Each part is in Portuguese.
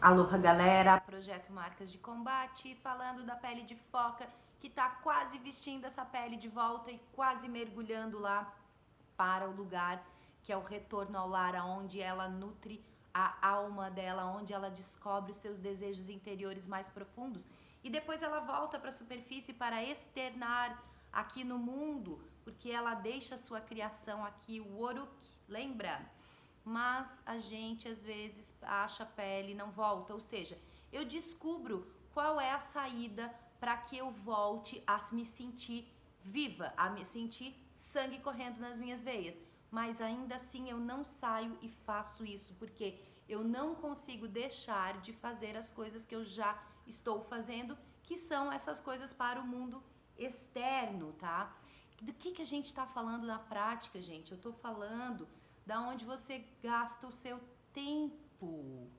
Aloha galera, Projeto Marcas de Combate, falando da pele de foca que tá quase vestindo essa pele de volta e quase mergulhando lá para o lugar que é o retorno ao lar, onde ela nutre a alma dela, onde ela descobre os seus desejos interiores mais profundos e depois ela volta para a superfície para externar aqui no mundo, porque ela deixa a sua criação aqui, o Oruk, lembra? Mas a gente às vezes acha a pele e não volta, ou seja, eu descubro qual é a saída para que eu volte a me sentir viva, a me sentir sangue correndo nas minhas veias, mas ainda assim eu não saio e faço isso, porque eu não consigo deixar de fazer as coisas que eu já estou fazendo, que são essas coisas para o mundo externo, tá? Do que a gente está falando na prática, gente? Eu estou falando da onde você gasta o seu tempo.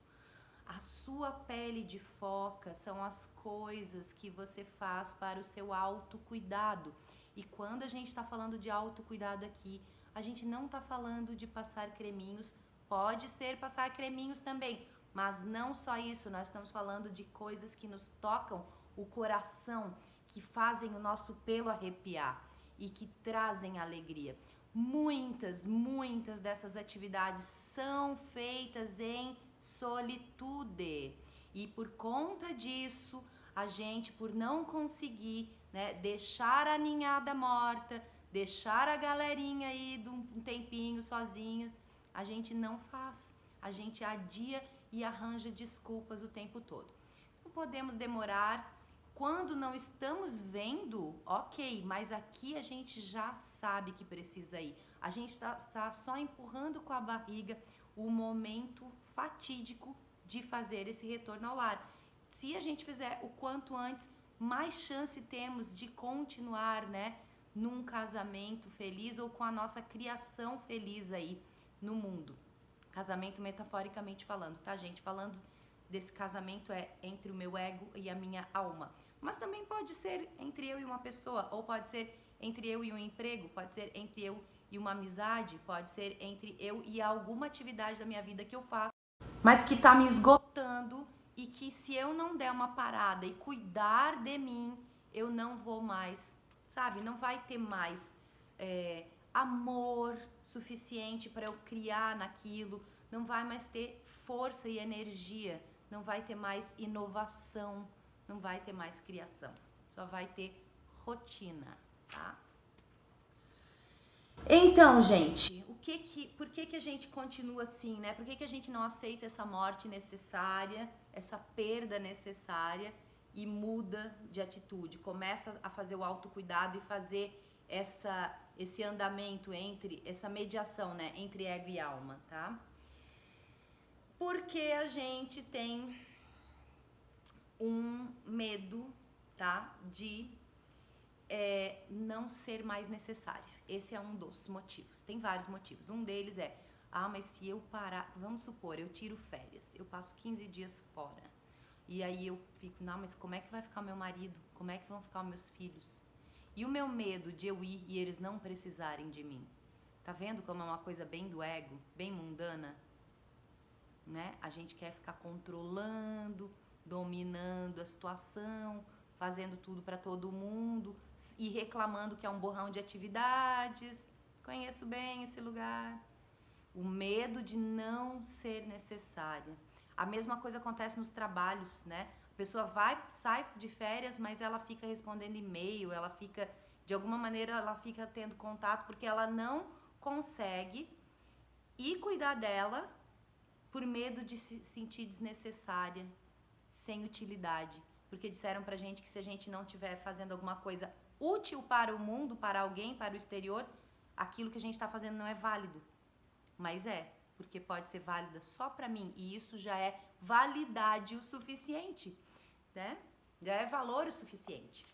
A sua pele de foca são as coisas que você faz para o seu autocuidado. E quando a gente está falando de autocuidado aqui, a gente não está falando de passar creminhos, pode ser passar creminhos também, mas não só isso, nós estamos falando de coisas que nos tocam o coração, que fazem o nosso pelo arrepiar e que trazem alegria. Muitas dessas atividades são feitas em solitude. E por conta disso, a gente, por não conseguir, né, deixar a ninhada morta, deixar a galerinha aí de um tempinho sozinha, a gente não faz. A gente adia e arranja desculpas o tempo todo. Não podemos demorar. Quando não estamos vendo, ok, mas aqui a gente já sabe que precisa ir. A gente está só empurrando com a barriga o momento fatídico de fazer esse retorno ao lar. Se a gente fizer o quanto antes, mais chance temos de continuar, né, num casamento feliz ou com a nossa criação feliz aí no mundo. Casamento metaforicamente falando, tá, gente? Falando desse casamento é entre o meu ego e a minha alma. Mas também pode ser entre eu e uma pessoa, ou pode ser entre eu e um emprego, pode ser entre eu e uma amizade, pode ser entre eu e alguma atividade da minha vida que eu faço, mas que tá me esgotando e que se eu não der uma parada e cuidar de mim, eu não vou mais, sabe? Não vai ter mais amor suficiente para eu criar naquilo, não vai mais ter força e energia, não vai ter mais inovação, não vai ter mais criação, só vai ter rotina, tá? Então, gente, por que a gente continua assim, né? Por que a gente não aceita essa morte necessária, essa perda necessária e muda de atitude? Começa a fazer o autocuidado e fazer esse andamento entre, essa mediação, né? Entre ego e alma, tá? Porque a gente tem um medo, tá? De não ser mais necessária. Esse é um dos motivos. Tem vários motivos. Um deles é, mas se eu parar, vamos supor, eu tiro férias, eu passo 15 dias fora. E aí eu fico, não, mas como é que vai ficar meu marido? Como é que vão ficar meus filhos? E o meu medo de eu ir e eles não precisarem de mim? Tá vendo como é uma coisa bem do ego, bem mundana? Né? A gente quer ficar controlando, dominando a situação, fazendo tudo para todo mundo e reclamando que é um borrão de atividades. Conheço bem esse lugar. O medo de não ser necessária. A mesma coisa acontece nos trabalhos, né? A pessoa sai de férias, mas ela fica respondendo e-mail, ela fica, de alguma maneira, ela fica tendo contato porque ela não consegue ir cuidar dela por medo de se sentir desnecessária, sem utilidade. Porque disseram pra gente que se a gente não estiver fazendo alguma coisa útil para o mundo, para alguém, para o exterior, aquilo que a gente está fazendo não é válido. Mas porque pode ser válida só pra mim, e isso já é validade o suficiente, né? Já é valor o suficiente.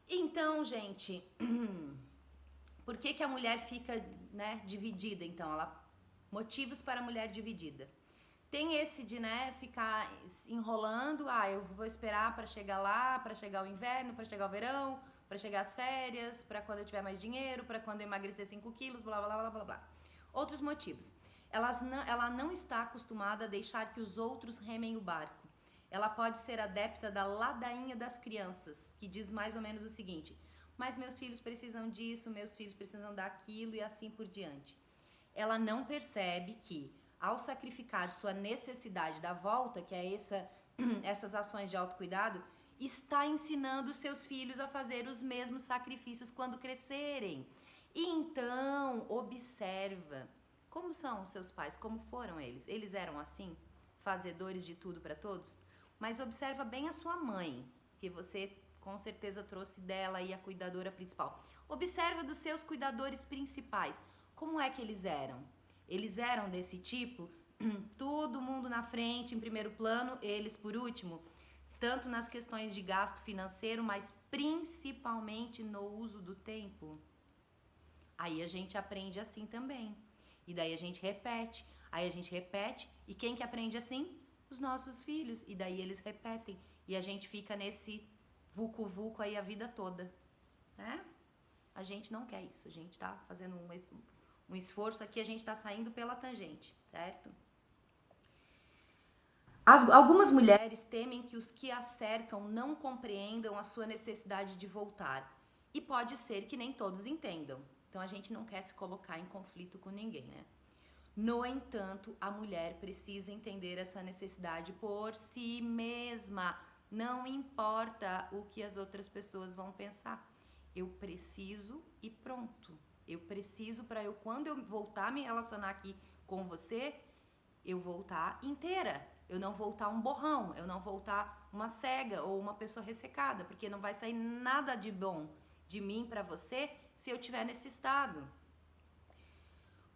Então, gente, por que a mulher fica, né, dividida, então? Motivos para a mulher dividida. Tem esse de, né, ficar enrolando, eu vou esperar para chegar lá, para chegar o inverno, para chegar o verão, para chegar as férias, para quando eu tiver mais dinheiro, para quando eu emagrecer 5 quilos, blá, blá, blá, blá, blá. Outros motivos. Ela não está acostumada a deixar que os outros remem o barco. Ela pode ser adepta da ladainha das crianças, que diz mais ou menos o seguinte: mas meus filhos precisam disso, meus filhos precisam daquilo e assim por diante. Ela não percebe que, ao sacrificar sua necessidade da volta, que é essas ações de autocuidado, está ensinando seus filhos a fazer os mesmos sacrifícios quando crescerem. E então, observa como são os seus pais, como foram eles. Eles eram assim, fazedores de tudo para todos? Mas observa bem a sua mãe, que você com certeza trouxe dela aí a cuidadora principal. Observa dos seus cuidadores principais. Como é que eles eram? Eles eram desse tipo, todo mundo na frente, em primeiro plano, eles por último, tanto nas questões de gasto financeiro, mas principalmente no uso do tempo. Aí a gente aprende assim também. E daí a gente repete, aí a gente repete, e quem que aprende assim? Os nossos filhos. E daí eles repetem, e a gente fica nesse vucu-vucu aí a vida toda, né? A gente não quer isso, a gente tá fazendo um esforço aqui, a gente tá saindo pela tangente, certo? Algumas mulheres temem que os que as cercam não compreendam a sua necessidade de voltar. E pode ser que nem todos entendam. Então a gente não quer se colocar em conflito com ninguém, né? No entanto, a mulher precisa entender essa necessidade por si mesma. Não importa o que as outras pessoas vão pensar. Eu preciso e pronto. Eu preciso para eu, quando eu voltar a me relacionar aqui com você, eu voltar inteira. Eu não voltar um borrão, eu não voltar uma cega ou uma pessoa ressecada, porque não vai sair nada de bom de mim para você se eu estiver nesse estado.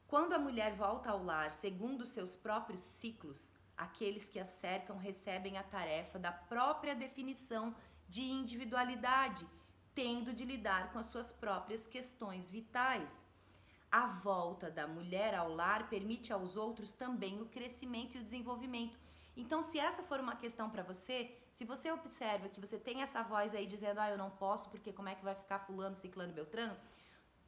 Quando a mulher volta ao lar segundo seus próprios ciclos, aqueles que a cercam recebem a tarefa da própria definição de individualidade, tendo de lidar com as suas próprias questões vitais. A volta da mulher ao lar permite aos outros também o crescimento e o desenvolvimento. Então, se essa for uma questão para você, se você observa que você tem essa voz aí dizendo, eu não posso porque como é que vai ficar fulano, ciclano, beltrano,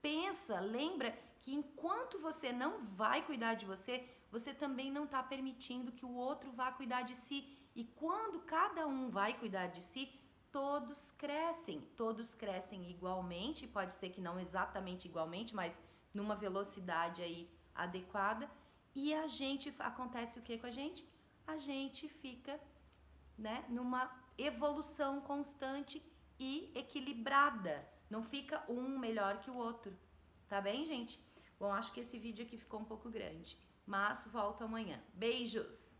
pensa, lembra que enquanto você não vai cuidar de você, você também não está permitindo que o outro vá cuidar de si. E quando cada um vai cuidar de si, todos crescem igualmente, pode ser que não exatamente igualmente, mas numa velocidade aí adequada. E acontece o que com a gente? A gente fica, né, numa evolução constante e equilibrada. Não fica um melhor que o outro. Tá bem, gente? Bom, acho que esse vídeo aqui ficou um pouco grande, mas volto amanhã. Beijos!